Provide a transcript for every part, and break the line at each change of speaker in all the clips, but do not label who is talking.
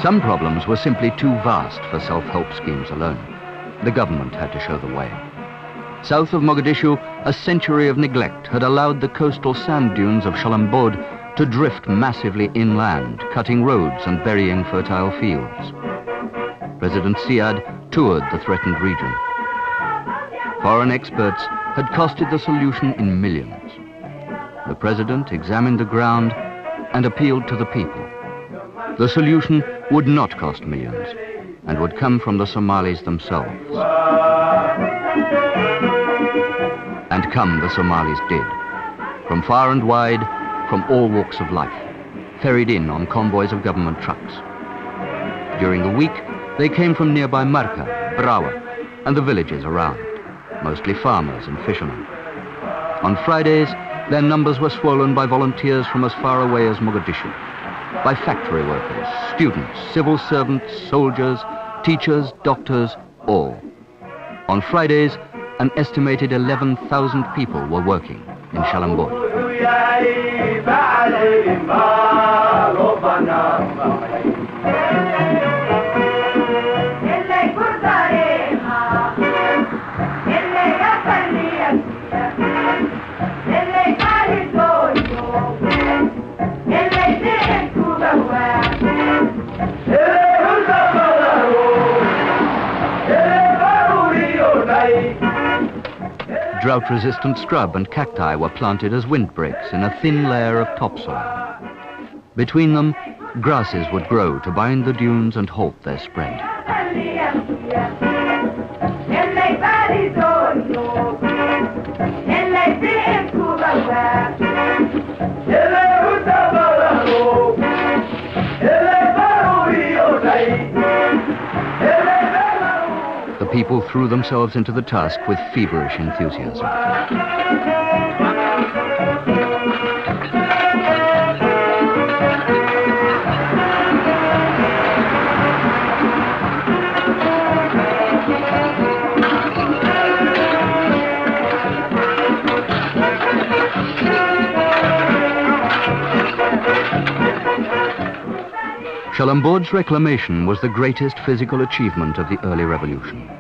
Some problems were simply too vast for self-help schemes alone. The government had to show the way. South of Mogadishu, a century of neglect had allowed the coastal sand dunes of Shalanbood to drift massively inland, cutting roads and burying fertile fields. President Siad toured the threatened region. Foreign experts had costed the solution in millions. The president examined the ground and appealed to the people. The solution would not cost millions and would come from the Somalis themselves. And come the Somalis did, from far and wide, from all walks of life, ferried in on convoys of government trucks. During the week, they came from nearby Marca, Brawa, and the villages around, mostly farmers and fishermen. On Fridays, their numbers were swollen by volunteers from as far away as Mogadishu, by factory workers, students, civil servants, soldiers, teachers, doctors, all. On Fridays, an estimated 11,000 people were working in Shalanbood. Drought-resistant scrub and cacti were planted as windbreaks in a thin layer of topsoil. Between them, grasses would grow to bind the dunes and halt their spread. The people threw themselves into the task with feverish enthusiasm. Shalanbood's reclamation was the greatest physical achievement of the early revolution.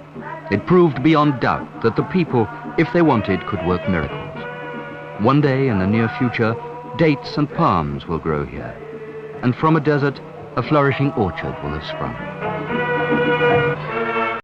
It proved beyond doubt that the people, if they wanted, could work miracles. One day in the near future, dates and palms will grow here, and from a desert, a flourishing orchard will have sprung.